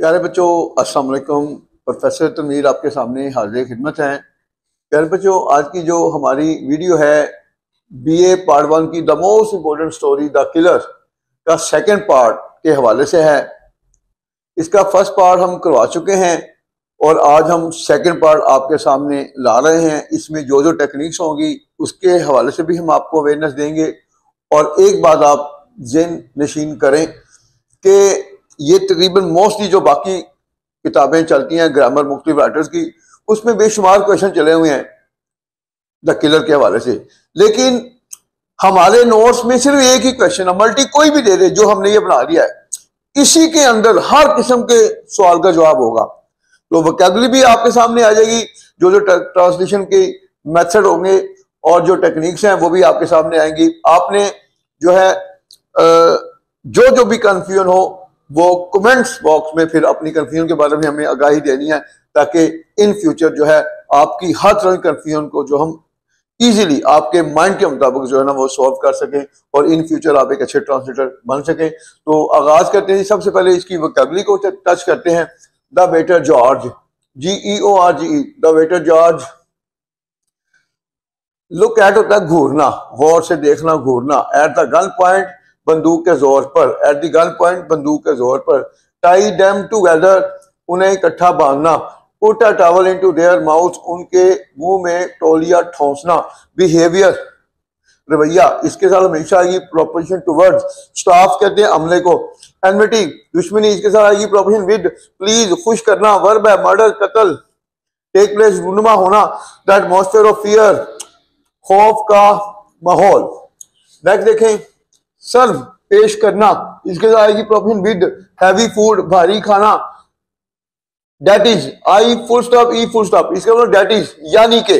प्यारे बच्चों, अस्सलाम वालेकुम। प्रोफेसर तनवीर आपके सामने हाजिर खिदमत हैं। प्यारे बच्चों, आज की जो हमारी वीडियो है BA पार्ट 1 की the most important story the killer का सेकंड पार्ट के हवाले से है। इसका फर्स्ट पार्ट हम करवा चुके हैं और आज हम सेकंड पार्ट आपके सामने ला रहे हैं। इसमें जो जो टेक्निक्स होंगी उसके हवाले से भी हम आपको अवेयरनेस देंगे। और एक बात आप ज़हन नशीन करें कि ये तकरीबन मोस्टली जो बाकी किताबें चलती हैं ग्रामर मुख्तलिफ राइटर्स की, उसमें बेशुमार क्वेश्चन चले हुए हैं द किलर के हवाले से, लेकिन हमारे नोट्स में सिर्फ एक ही क्वेश्चन है, मल्टी कोई भी दे दे जो हमने ये बना दिया है, इसी के अंदर हर किस्म के सवाल का जवाब होगा। तो वोकैबुलरी भी आपके सामने आ जाएगी, जो जो ट्रांसलेशन के मेथड होंगे और जो टेक्निक्स हैं वो भी आपके सामने आएंगी। आपने जो है जो भी कंफ्यूजन हो वो कमेंट्स बॉक्स में फिर अपनी कंफ्यूजन के बारे में हमें आगाही देनी है, ताकि इन फ्यूचर जो है आपकी हर तरह की कंफ्यूजन को जो हम इजीली आपके माइंड के मुताबिक जो है ना वो सॉल्व कर सकें और इन फ्यूचर आप एक अच्छे ट्रांसलेटर बन सकें। तो आगाज करते हैं। सबसे पहले इसकी वोकैबुलरी को टच करते हैं। The waiter George, GEORGE, the waiter George. Look at होता है घूरना, गौर से देखना, घूरना। एट द गन पॉइंट, बंदूक के जोर पर। एट द गन पॉइंट, बंदूक के जोर पर। टाई देम टुगेदर, उन्हें इकट्ठा बांधना। Put a towel into their mouth, उनके मुंह में तौलिया ठोंसना। बिहेवियर, रवैया, इसके साथ हमेशा आएगी प्रोपोजिशन टुवर्ड्स। स्टाफ कहते हैं अमले को। एनमिटी, दुश्मनी, इसके साथ आएगी प्रोपोजिशन विद। प्लीज, खुश करना। वर्ब है मर्डर, कत्ल। टेक प्लेस, रूनुमा होना। द एटमॉस्फेयर ऑफ फियर, खौफ का माहौल। नेक्स्ट देखें, सर्व, पेश करना, इसके साथ आएगी प्रोपोजिशन विद। हैवी फूड, भारी खाना। Date is, I full stop E full stop, इसका मतलब डेट इज यानी के।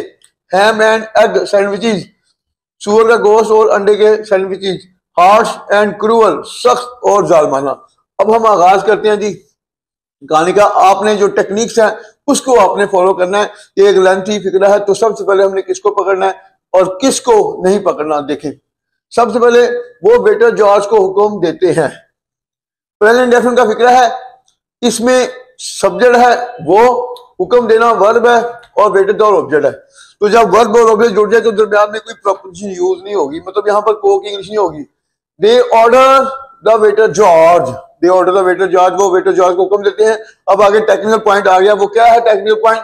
हैम एंड एग सैंडविचेस, सूअर का गोश्त और अंडे के सैंडविचेस। हार्श एंड क्रूअल, सख्त और जालमाना। अब हम आगाज करते हैं जी कहानी का। आपने जो टेक्निक्स हैं उसको आपने फॉलो करना है। एक लेंथी फिक्रा है, तो सबसे पहले हमने किसको पकड़ना है और किसको नहीं पकड़ना। देखें, सबसे पहले वो वेटर जॉर्ज को हुक्म देते हैं। प्रेजेंट डेफिनेट का फिक्रा है, इसमें सब्जेक्ट है, वो हुक्म देना वर्ब है और वेटर और ऑब्जेक्ट है। तो जब वर्ब और ऑब्जेक्ट जुड़ जाए तो दरमियान में कोई प्रपोजिशन यूज नहीं होगी, मतलब यहाँ पर को की इंग्लिश नहीं होगी। They order the waiter George, they order the waiter George, वो वेटर जॉर्ज को हुक्म देते हैं। अब आगे टेक्निकल पॉइंट आ गया। वो क्या है टेक्निकल पॉइंट?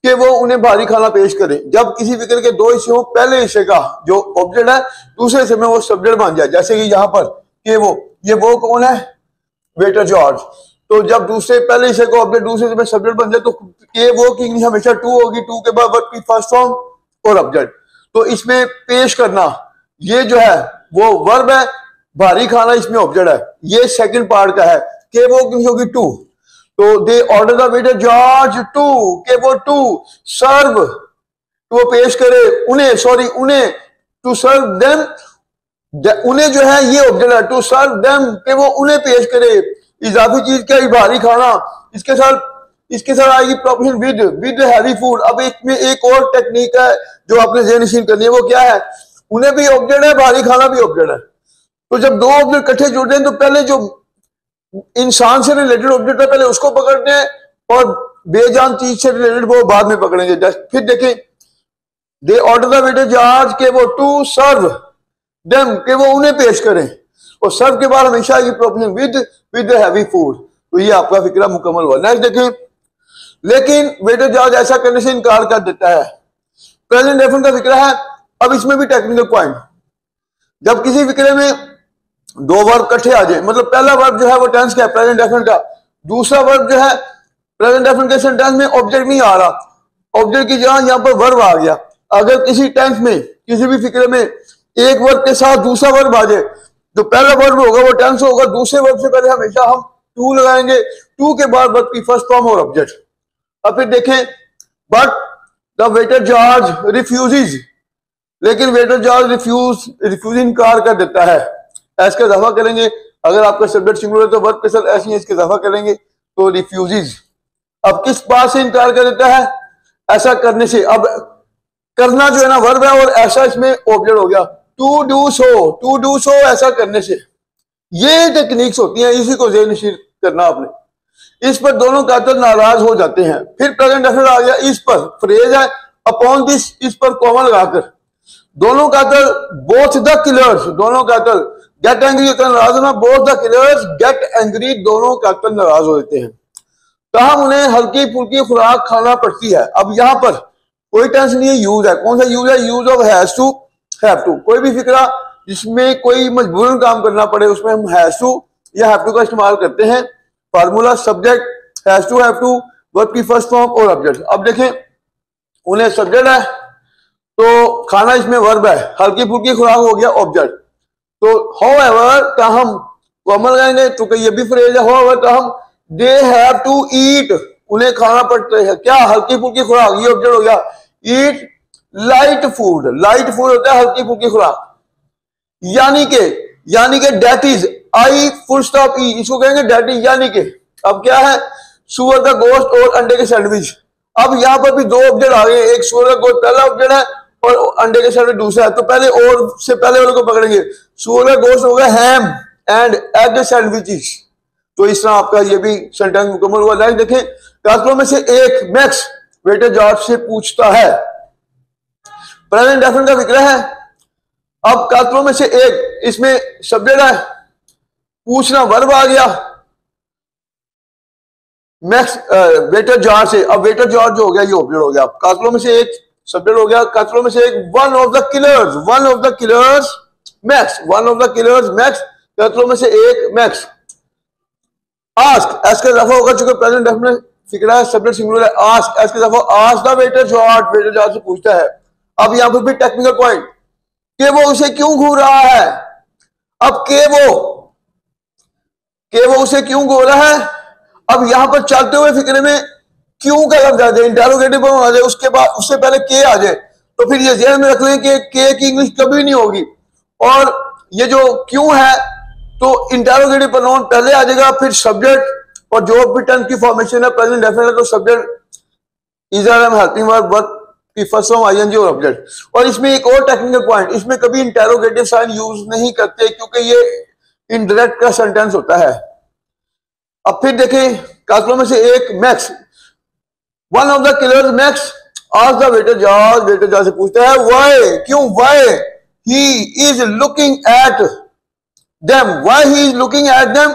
कि वो उन्हें भारी खाना पेश करें। जब किसी फिक्र के दो हिस्से हो, पहले हिस्से का जो ऑब्जेक्ट है दूसरे हिस्से में वो सब्जेक्ट बन जाए, जैसे कि यहाँ पर कि वो कौन है? Waiter George. तो जब दूसरे पहले हिस्से को ऑब्जेक्ट दूसरे हिस्से में सब्जेक्ट बन जाए तो के वो की इंग्लिश हमेशा टू होगी। टू के बाद वर्ब की फर्स्ट फॉर्म और ऑब्जेक्ट। तो इसमें पेश करना ये जो है वो वर्ब है, भारी खाना इसमें ऑब्जेक्ट है। ये सेकंड पार्ट का है कि वो की होगी टू। तो they order the waiter George to, के वो टू सर्व, तो वो पेश करे उन्हें, सॉरी उन्हें, टू सर्व देम, उन्हें जो है ये ऑब्जेक्ट है, टू सर्व देम, के वो उन्हें पेश करे। इजाफी चीज क्या? भारी खाना। इसके साथ आएगी प्रोपोजिशन विद हैवी फूड। अब इसमें एक और टेक्निक है जो आपने ज़हन नशीन करनी है। वो क्या है? उन्हें भी ऑब्जेक्ट है, भारी खाना भी ऑब्जेक्ट है। तो जब दो ऑब्जेक्ट इकट्ठे जुड़ते हैं तो पहले जो इंसान से रिलेटेड ऑब्जेक्ट है पहले उसको पकड़ते हैं और बेजान चीज से रिलेटेड वो बाद में पकड़ेंगे। फिर देखें, दे ऑर्डर द वेटर जॉर्ज, के वो टू सर्व देम, के वो उन्हें पेश करें। और सर्व के बाद हमेशा आएगी प्रोपोजिशन विद हैवी फूड। तो ये आपका फिक्रा मुकम्मल हुआ। नेक्स्ट देखें, लेकिन वेटर जॉर्ज ऐसा करने से इनकार कर देता है। प्रेजेंट डेफिनेट का फिक्रा है। अब इसमें भी टेक्निकल पॉइंट, जब किसी फिक्रे में दो वर्ब इकट्ठे आ जाए, मतलब पहला वर्ब जो है वो टेंस का है प्रेजेंट डेफिनेट का, दूसरा वर्ब जो है प्रेजेंट डेफिनेट के सेंटेंस में ऑब्जेक्ट नहीं आ रहा, ऑब्जेक्ट की जगह यहाँ पर वर्ब आ गया। अगर किसी टेंस में किसी भी फिक्रे में एक वर्ब के साथ दूसरा वर्ब आ जाए, जो पहला वर्ब होगा वो टेंस होगा, दूसरे वर्ब से पहले हमेशा हम टू लगाएंगे, टू के बाद वर्ब की फर्स्ट फॉर्म और ऑब्जेक्ट। अब फिर देखें, but the waiter George refuses, लेकिन वेटर जॉर्ज रिफ्यूज इनकार कर देता है। एस का इजाफा करेंगे, अगर आपका सब्जेक्ट सिंगुलर है तो वर्ब के साथ ऐसे इसका इजाफा करेंगे तो रिफ्यूजेस। अब किस बात से इनकार कर देता है? ऐसा करने से। अब करना जो है ना वर्ब है और ऐसा इसमें ऑब्जेक्ट हो गया। टू डू सो, ऐसा करने से। ये टेक्निक्स होती हैं, इसी को ज़हन नशीन करना आपने। इस पर दोनों कातिल नाराज हो जाते हैं। फिर प्रेजेंट डेफिनेट आ गया, इस पर फ्रेज है अपॉन दिस, इस पर कॉमा लगाकर दोनों कातिल बोथ द किलर्स, दोनों कातिल गेट एंग्री होकर नाराज होना, both the killers get angry, दोनों कातिल नाराज हो जाते हैं। ताहम उन्हें हल्की फुल्की खुराक खाना पड़ती है। अब यहां पर कोई टेंस नहीं है, यूज है। कौन सा यूज है? Use of has to, have to. कोई भी फिक्रा जिसमें कोई मजबूरन काम करना पड़े उसमें हम हैज टू या हैव टू का इस्तेमाल करते हैं। Formula subject has to, have to, verb की फर्स्ट फॉर्म और ऑब्जेक्ट। अब देखें उन्हें सब्जेक्ट है तो खाना इसमें वर्ब है, हल्की फुल्की खुराक हो गया ऑब्जेक्ट। तो हाउएवर का हम कॉमन लगाएंगे क्योंकि ये भी फ्रेज है। हाउएवर का हम दे हैव टू ईट, उन्हें खाना पड़ता है क्या? हल्की फुल्की खुराक, ये ऑब्जेक्ट हो गया। Eat light food, light food होता है हल्की फुल्की खुराक। यानी के that is, I full stop E, इसको कहेंगे डेट इज यानी के। अब क्या है? सुअर का गोश्त और अंडे के सैंडविच। अब यहां पर भी दो ऑब्जेक्ट आ गए, एक सुअर का गोश्त पहला ऑब्जेक्ट है और अंडे के सैंडविच दूसरा है। तो पहले और से पहले वाले को पकड़ेंगे। सुअर का गोश्त हो गया हैम एंड एग सैंडविचेस। तो इस तरह आपका ये भी सेंटेंस मुकम्मल हुआ। लाइक देखें, कातिलों में से एक मैक्स वेटर जॉर्ज से पूछता है। प्रेजेंट डेफिनेट का जिक्र है। अब कातिलों में से एक, इसमें सब्जेक्ट है, पूछना वर्ब आ गया, मैक्स वेटर जॉर्ज से। अब वेटर जॉर्ज जो हो गया ये ऑब्जेक्ट हो गया। कातिलों में से एक सब्जेक्ट हो गया, कातिलों में से एक one of the killers, one of the killers Max, one of the killers Max, कातिलों में से एक मैक्स। आस्क, एस का इजाफा होगा चूंकि प्रेजेंट डेफिनेट फिक्रा है, सब्जेक्ट सिंगुलर है। आस्क, एस का इजाफा, ask the waiter George, waiter George से पूछता है। अब यहां पर भी टेक्निकल पॉइंट कि वो उसे क्यों घूर रहा है। अब के वो उसे क्यों घूर रहा है। अब यहां पर चलते हुए फिक्रे में क्यों का लफ्ज आ जाए, इंटरोगेटिव आ जाए, उसके बाद उससे पहले के आ जाए, तो फिर ये ध्यान में रख लें कि के की इंग्लिश कभी नहीं होगी। और ये जो क्यों है तो इंटरोगेटिव प्रोनाउन पहले आ जाएगा, फिर सब्जेक्ट, और जो भी टेंस की फॉर्मेशन है प्रेजेंट डेफिनेट तो subject is R am helping verb, verb की फर्स्ट फॉर्म आईएनजी और ऑब्जेक्ट। और इसमें एक और टेक्निकल पॉइंट, इसमें कभी इंटरोगेटिव साइन यूज नहीं करते क्योंकि ये इनडायरेक्ट का सेंटेंस होता है। अब फिर देखें, कातिलों में से एक max, one of the killers max ask the waiter George, waiter George से पूछता है व्हाई, क्यों, why he is looking at them, why he is looking at them,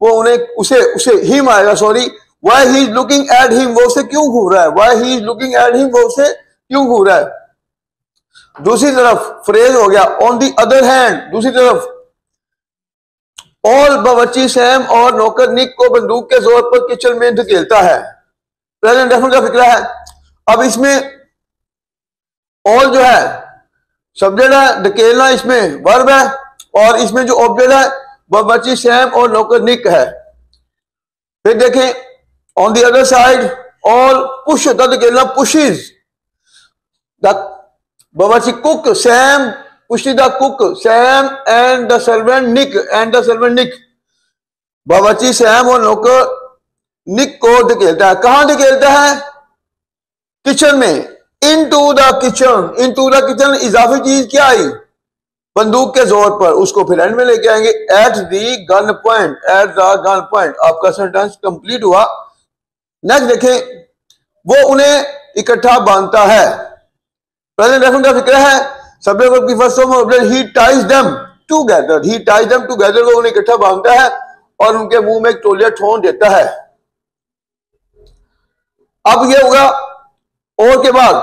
वो उन्हें उसे हिम आएगा, sorry, why he is looking at him, वो उसे क्यों घूर रहा है, why he is looking at him, वो उसे क्यों घूर रहा है। दूसरी तरफ फ्रेज हो गया ऑन दी अदर हैंड, दूसरी तरफ ऑल बावर्ची सैम और नौकर निक को बंदूक के जोर पर किचन में धकेलता है। प्रेजेंट डेफिनेट का फिक्रा है। अब इसमें ऑल जो है सब्जेक्ट है, धकेलना इसमें वर्ब है, और इसमें जो ऑब्जेक्ट है बावर्ची सैम और नौकर निक है। फिर देखें on the other side all push होता, धकेलना पुशेज द बावर्ची cook Sam, pushes the cook Sam and the servant Nick, and the servant Nick, बावर्ची सैम और नौकर निक को धकेलता है। कहां धकेलता है? किचन में। Into the kitchen, into the kitchen इजाफी चीज क्या आई? बंदूक के जोर पर। उसको फिर एंड में लेके आएंगे at the gun point, at the gun point. आपका सेंटेंस कंप्लीट हुआ। नेक्स्ट देखें, वो उन्हें इकट्ठा बांधता है। प्रेजेंट डेफिनेट का फिक्र है, सब्जेक्ट वर्ब की फर्स्ट फॉर्म ऑब्जेक्ट, ही टाइज देम टुगेदर, ही टाइज देम टुगेदर, वो उन्हें इकट्ठा बांधता है और उनके मुंह में एक तौलिया ठोंस देता है। अब ये होगा और के बाद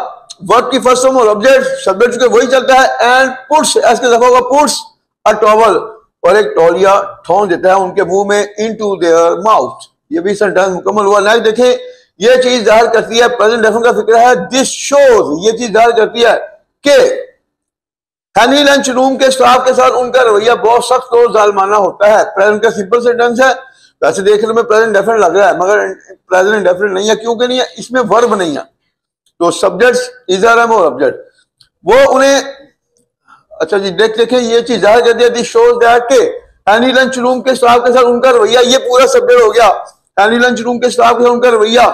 वर्ब की फर्स्ट फॉर्म और ऑब्जेक्ट, सब्जेक्ट के वही चलता है, एंड पुट्स, ऐसे दफा होगा पुट्स अ टॉवल, और एक तौलिया ठोंस देता है उनके मुंह में, इनटू देयर माउथ। ये भी सेंटेंस मुकम्मल हुआ। नेक्स्ट देखें, ये चीज जाहिर करती है, प्रेजेंट डेफिनेट का फिक्र है, दिस शोज, ये चीज जाहिर करती है कि हनी लंच रूम के स्टाफ के साथ उनका रवैया बहुत सख्त और जालमाना होता है। प्रेजेंट का सिंपल सेंटेंस है, वैसे देखने में प्रेजेंट डेफिनेट लग रहा है मगर प्रेजेंट डेफिनेट नहीं है। क्योंकि नहीं है? इसमें वर्ब नहीं है, तो सब्जेक्ट इज आर एम और ऑब्जेक्ट। वो उन्हें, अच्छा जी देखें, ये चीज जाहिर कर दिया, दिस शोज दैट के हनी लंच रूम के स्टाफ के साथ उनका रवैया, ये पूरा सब्जेक्ट हो गया। हनी लंच रूम के स्टाफ के साथ उनका रवैया,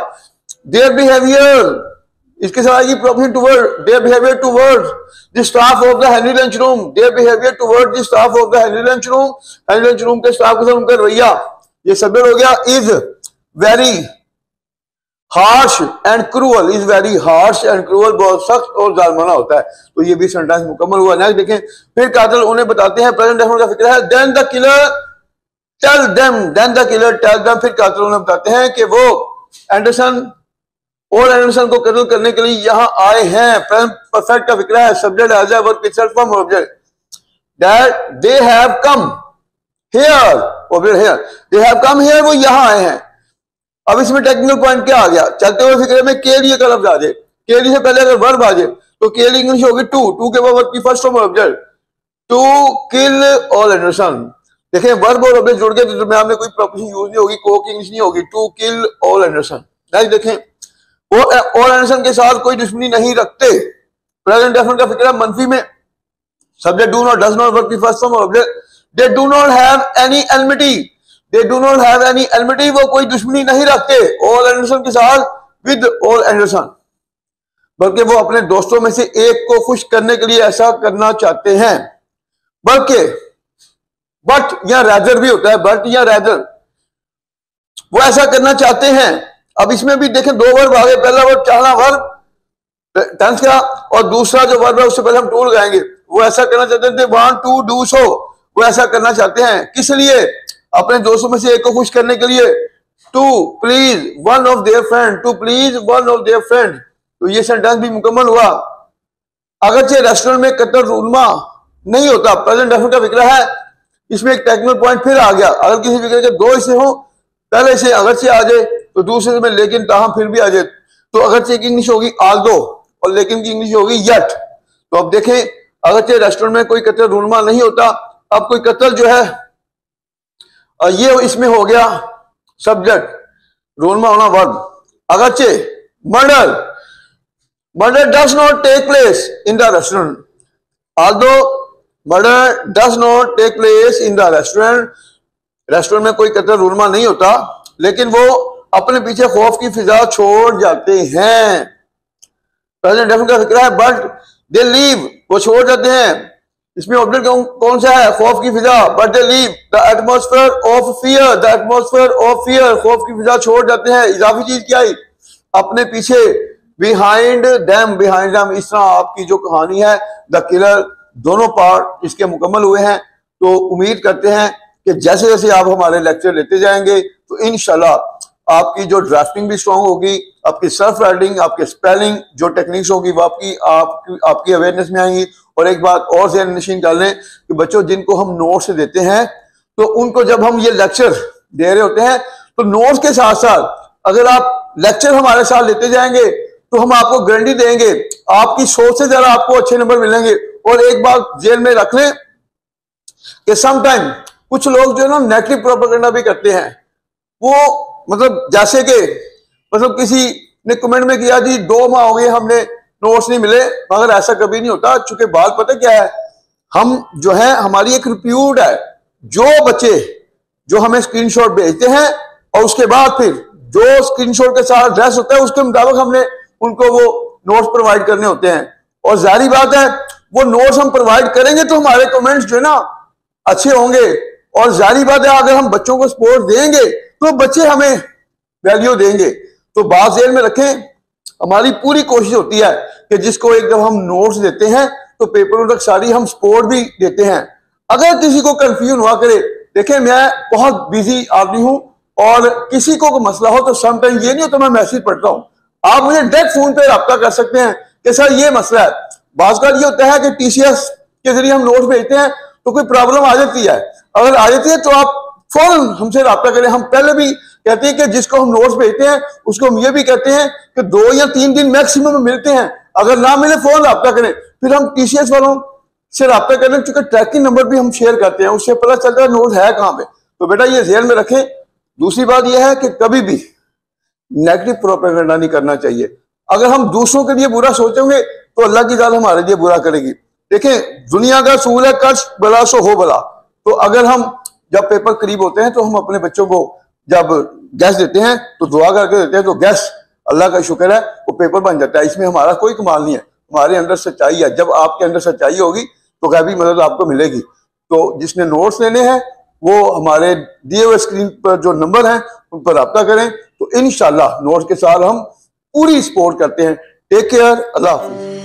देयर बिहेवियर, इसके साथ आएगी proposition toward, their behaviour towards the staff of the honey lunch room, their behaviour towards the staff of the honey lunch room, honey lunch room के staff के साथ उनका रवैया, ये सब्जेक्ट हो गया is. Very harsh and cruel, is very harsh and cruel, बहुत सख्त और जालिमाना होता है। तो ये भी सेंटेंस मुकम्मल हुआ। नेक्स्ट देखें, फिर कातिल उन्हें बताते हैं, प्रेजेंट डेफिनेट का फिक्र है, then the killer tell them, then the killer tell them, फिर कातिल उन्हें बताते हैं कि वो एंडरसन और एंडरसन को कत्ल करने के लिए यहाँ आए हैं। प्रेजेंट परफेक्ट का फिक्र है, subject as a verb itself from object, that they have come here, object here, they have come here, वो यहाँ आए हैं। अब इसमें टेक्निकल पॉइंट क्या आ गया, चलते हुए फिक्रे में के लिए का लफ्ज आ जाए, के लिए से पहले अगर वर्ब आ जाए तो के लिए इंग्लिश होगी टू, टू के बाद वर्ब की first form object, to kill all Anderson. देखें वर्ब और ऑब्जेक्ट जुड़ गए तो दरमियान में कोई प्रपोजिशन यूज नहीं होगी, को की इंग्लिश नहीं होगी, to kill all Anderson. Next देखें, वो ऑल एंडरसन के साथ कोई दुश्मनी नहीं रखते। प्रेजेंट डेफिनेट का फिक्र मनफी में, subject do not, does not, verb की first form object, they do not have any enmity, they do not have any enmity, वो कोई दुश्मनी नहीं रखते ऑल एंडरसन के साथ, विद ऑल एंडरसन, बल्कि वो अपने दोस्तों में से एक को खुश करने के लिए ऐसा करना चाहते हैं। बल्कि बट या रैदर भी होता है, बट या रैदर, वो ऐसा करना चाहते हैं। अब इसमें भी देखें दो वर्ब आ गए, पहला वर्ब चाहना वर्ब टेंस का, और दूसरा जो वर्ब है उससे पहले हम टू लगाएंगे। वो ऐसा करना चाहते हैं, वांट टू डू सो, वो ऐसा करना चाहते हैं, किस लिए, अपने दोस्तों में से एक को खुश करने के लिए, to please one of their friend, to please one of their friend. तो ये सेंटेंस भी मुकम्मल हुआ। अगरचे रेस्टोरेंट में कतर रूनमा नहीं होता, प्रेजेंट डेफिनेट का फिक्र है, इसमें एक टेक्निकल पॉइंट फिर आ गया। अगर किसी फिक्र के दो हिस्से हो, पहले से अगरचे आ जाए तो दूसरे में लेकिन ताहम फिर भी आ जाए, तो अगरचे की इंग्लिश होगी आल्दो और लेकिन की इंग्लिश होगी यट। तो अब देखें, अगरचे रेस्टोरेंट में कोई कतर रूनमा नहीं होता, अब कोई कत्ल जो है ये इसमें हो गया सब्जेक्ट, रोलमा होना वर्ब। अगरचे murder, murder does not take place in the restaurant, although murder does not take place in the restaurant, restaurant में कोई कत्ल रोलमा नहीं होता, लेकिन वो अपने पीछे खौफ की फिजा छोड़ जाते हैं। प्रेजेंट डेफिनेट का फिक्र है, बट दे लीव, वो छोड़ जाते हैं। इसमें ऑब्जेक्ट कौन सा है, खौफ की फिजा, but they leave the atmosphere of fear, the atmosphere of fear, खौफ की फिजा छोड़ जाते हैं। इजाफी चीज क्या है, अपने पीछे, बिहाइंड देम, इस तरह आपकी जो कहानी है द किलर, दोनों पार्ट इसके मुकम्मल हुए हैं। तो उम्मीद करते हैं कि जैसे जैसे आप हमारे लेक्चर लेते जाएंगे तो इंशाल्लाह आपकी जो ड्राफ्टिंग भी स्ट्रांग होगी, आपकी सेल्फ राइटिंग, आपके स्पेलिंग जो टेक्निक्स होगी वो आपकी अवेयरनेस में आएंगी। और एक बात और ज़हन नशीन कर लें कि बच्चों जिनको हम नोट्स देते हैं तो उनको जब हम ये लेक्चर दे रहे होते हैं तो नोट्स के साथ साथ अगर आप लेक्चर हमारे साथ लेते जाएंगे तो हम आपको गारंटी देंगे आपकी सोच से ज्यादा आपको अच्छे नंबर मिलेंगे। और एक बात जेल में रख लें कि समटाइम कुछ लोग जो है ना नेगेटिव प्रोपेगेंडा भी करते हैं। वो मतलब जैसे कि मतलब किसी ने कमेंट में किया जी 2 माह हो गए हमने नोट्स नहीं मिले, मगर ऐसा कभी नहीं होता। चूंकि बात पता क्या है, हम जो है हमारी एक रिप्यूट है, जो बच्चे जो हमें स्क्रीनशॉट भेजते हैं और उसके बाद फिर जो स्क्रीनशॉट के साथ एड्रेस होता है उसके मुताबिक हमने उनको वो नोट्स प्रोवाइड करने होते हैं। और जाहिर बात है वो नोट्स हम प्रोवाइड करेंगे तो हमारे कमेंट्स जो है ना अच्छे होंगे। और जाहिर बात है अगर हम बच्चों को सपोर्ट देंगे तो बच्चे हमें वैल्यू देंगे। तो बात ज़हन में रखें, हमारी पूरी कोशिश होती है कि जिसको एक जब हम नोट्स देते हैं तो पेपर तक सारी हम सपोर्ट भी देते हैं। अगर किसी को कंफ्यूजन हुआ करे, देखें मैं बहुत बिजी आदमी हूं और किसी को मसला हो तो समटाइम ये नहीं होता मैं मैसेज पढ़ता हूं, आप मुझे डायरेक्ट फोन पे रब्ता कर सकते हैं कि सर ये मसला है। बात ये होता है कि टीसीएस के जरिए हम नोट्स भेजते हैं तो कोई प्रॉब्लम आ जाती है, अगर आ जाती है तो आप फौरन हमसे रब्ता करें। हम पहले भी कहते हैं कि जिसको हम नोट्स भेजते हैं उसको हम ये भी कहते हैं कि 2 या 3 दिन मैक्सिमम मिलते हैं, अगर ना मिले फौरन रब्ता करें। फिर हम टीसीएस वालों से रब्ता करें, चूंकि ट्रैकिंग नंबर भी हम शेयर करते हैं, उससे पता चलता है नोट है कहाँ पे। तो बेटा ये ध्यान में रखें। दूसरी बात यह है कि कभी भी नेगेटिव प्रोपेगेंडा नहीं करना चाहिए। अगर हम दूसरों के लिए बुरा सोचेंगे तो अल्लाह की जात हमारे लिए बुरा करेगी। देखें दुनिया का सूल है कश बला सो हो बला। तो अगर हम जब पेपर करीब होते हैं तो हम अपने बच्चों को जब गैस देते हैं तो दुआ करके देते हैं, तो गैस अल्लाह का शुक्र है वो पेपर बन जाता है। इसमें हमारा कोई कमाल नहीं है, हमारे अंदर सच्चाई है। जब आपके अंदर सच्चाई होगी तो गैबी मदद आपको मिलेगी। तो जिसने नोट्स लेने हैं वो हमारे दिए हुए स्क्रीन पर जो नंबर हैं उन पर रब्ता करें, तो इंशाल्लाह नोट्स के साथ हम पूरी सपोर्ट करते हैं। टेक केयर, अल्लाह हाफिज।